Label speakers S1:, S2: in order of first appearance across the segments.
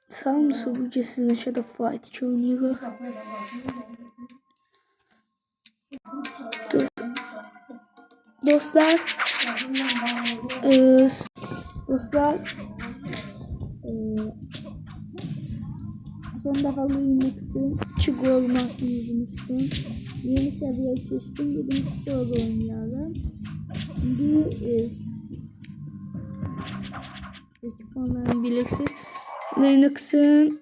S1: Sağ mısın bugün sizinle Shadow Fight 2 oynuyoruz. Dostlar, dostlar, son defa Linux'ın çık olmasını unutmuştum. Yeni seviye geçtim, dedim ki sonra oynayalım. Şimdi ekipmanlarını bilirsiniz. Linux'ın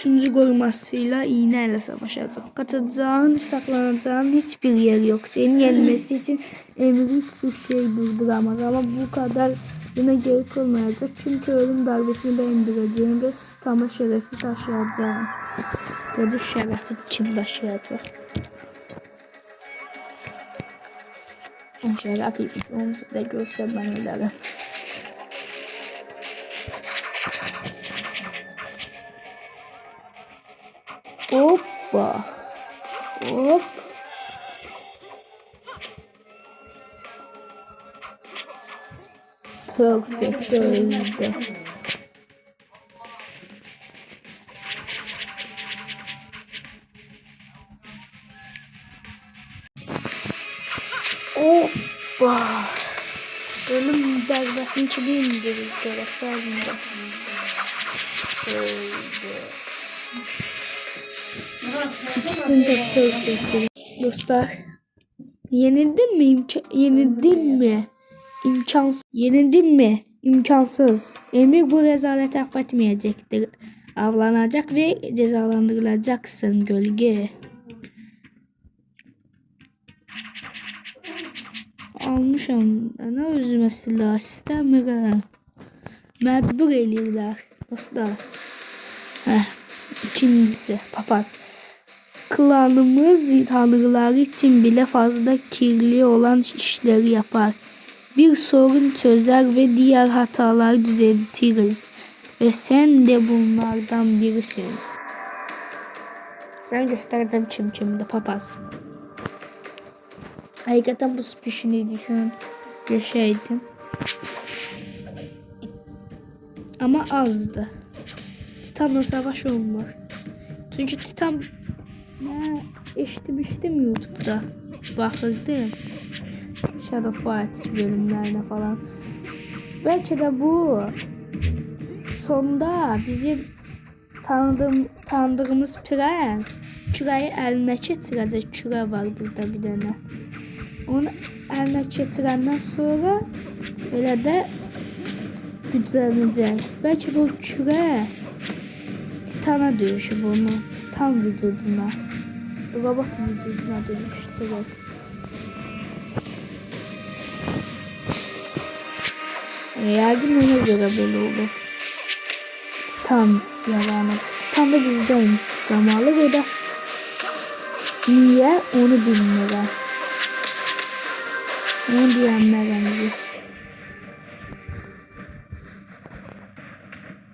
S1: 3. korumasıyla iğneyle savaşacak. Kaçacağın, saklanacağın hiçbir yer yok. Senin yenmesi için emri hiçbir şey durduramaz. Ama bu kadar yine gerek olmayacak. Çünkü ölüm darbesini ben indireceğim ve sultana şerefi taşıyacağım. Ya da şerefi kim taşıyacak? Şerefiymiş. Onu da görsem ben ölerim. Hoppa. Hop. Perfect öldü. Hoppa. Ölüm darbesini kimi indirir sandım. Öldü. İkisini de perfect. Dostlar. Yenildin mi? Yenildin mi? İmkansız. Yenildin mi? İmkansız. Emir bu rezaleti affetmeyecektir. Avlanacak ve cezalandırılacaksın gölge. Almışam. Ana özüme silah istəmirəm. Məcbur eləyirlər. Dostlar. İkincisi papaz. Klanımız tanrıları için bile fazla kirli olan işleri yapar. Bir sorun çözer ve diğer hataları düzeltiriz. Ve sen de bunlardan birisin. Sen göstereceğim kimde papaz. Hakikaten bu spişini düşün. Yaşaydım. Ama azdı. Titan'la savaş olmaz. Çünkü Titan eşitmiştim YouTube'da. Bakırdım. Shadow Fight bölümlerine falan. Belki de bu sonda bizim tanıdığımız prens küreyi eline geçirecek. Küre var burada bir tane. Onu eline geçirenden sonra böyle de güçlenecek. Belki de o küre Titan'a dönüşür bunu. Titan vücuduna. Robot vücuduna dönüştürür. Yardım ona göre böyle olur. Titan yalanı. Titan da bizden intikam alır. O da niye onu bilmiyorum. Onu diyenler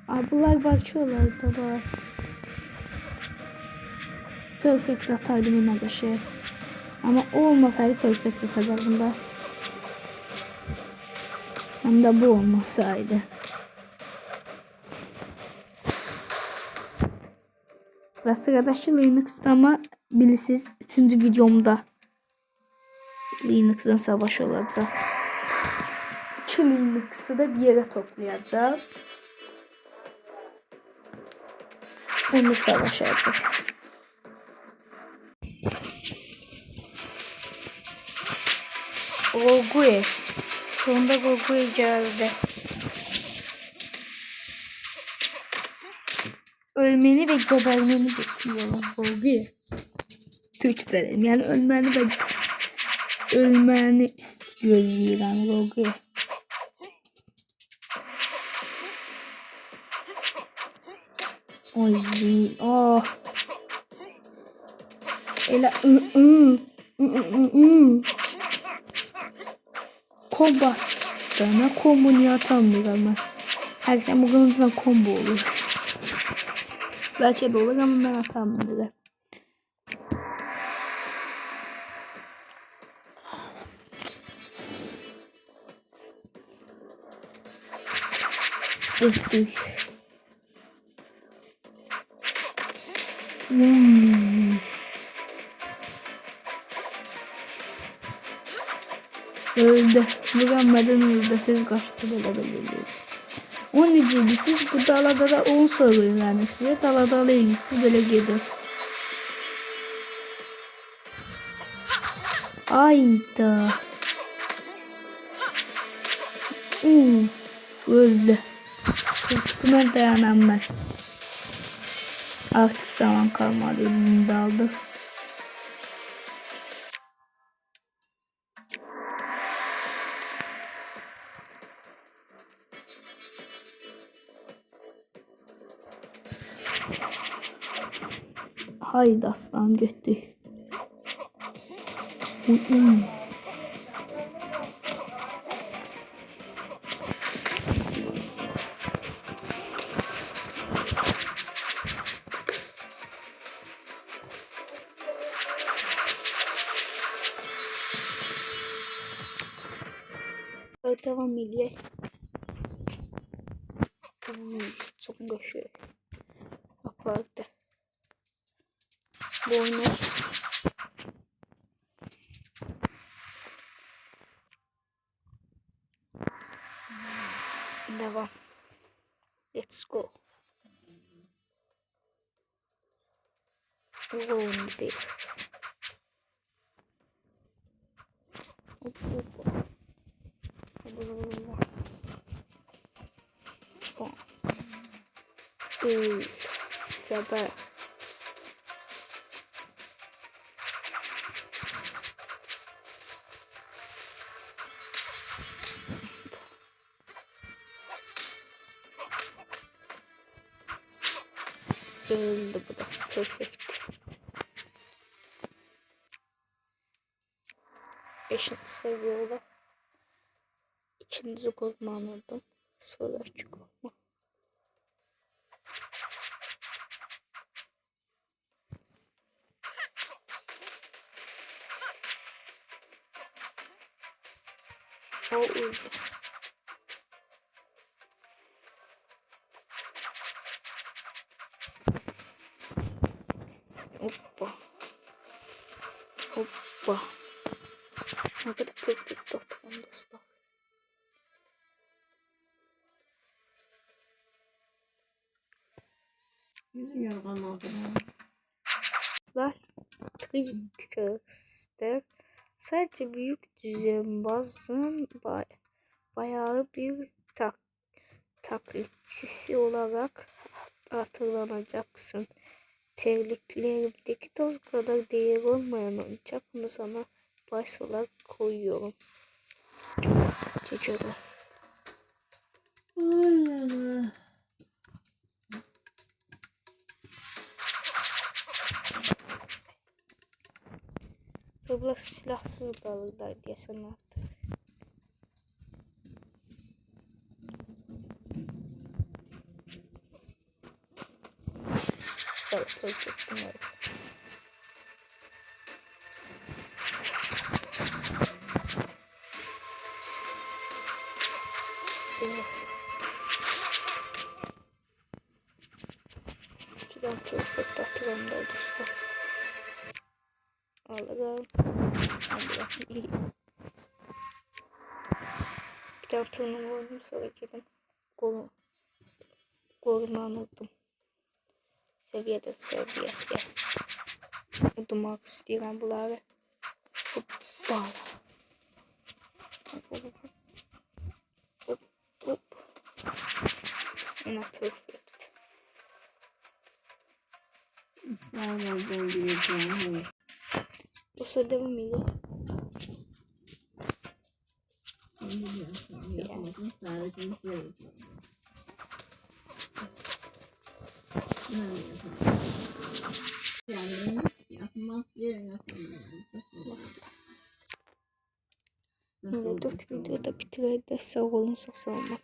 S1: ablalar bakıyorlar tabi. Perfect ataydım yine de şey. Ama o olmasaydı perfect atacaktım da. Hem de bu olmasaydı. Ve sıradaki Linux'ta ama bilirsiniz 3. videomda Linux'ın savaş olacak. 2 Linux'ı da bir yere toplayacağım. Onu savaşacak. Gogu'ya. Sonunda Gogu'ya geldi. Ölmeni ve gebermeni bekliyorum Gogu'ya. Türklerim yani ölmeni istiyoruz İran Gogu'ya. Oy oh. Ela Combat. Bana combo niye atamıyorum ama. Herkese bugünümüzden combo olur. Belki de olur ama ben atamıyorum. Öftük. Öldü. Vuranmadan öldü. Siz kaçtı böyle böyle. 12. Siz bu dalada da 10 soruyor yani size. Dalada ilgisi böyle gidiyor. Ayda. Öldü. Buna dayanamaz. Artık zaman kalmadı. Bunu da aldık. Haydi aslan götür. Devam ediyor. Çok güçlü. Apardı. Boynu. Devam. Let's go. Alone değil. Hop hop. Geber. Öldü bu da. Perfect. 5. seviyede. İkinci kozma anladım. Sonra açık olma. O öldü. Hoppa. Hoppa. Ne kadar perfect tuttum dostlar. Dostlar. Trickster. Sadece büyük düzenbazın bayağı bir taklitçisi olarak hatırlanacaksın. Terliklerimdeki toz kadar değer olmayan oyuncak bunu sana baş olarak koyuyorum. Çocuklar. Sonra silahsız kalırlar diye sana attım. Evet, koyacaktım öyle. Şuradan perfect hatırlamda dostlar. Alırım. Bir tane turnuva oynadım sonra girdim. Golümü anlattım. Seviyede seviye. Udurmak isteyen bunları. Hoppa. Hop. Ona perfect. Bu sırada devam ediyor. Böyle 4 videoda bitireydi. Sağ olun, sağ olun.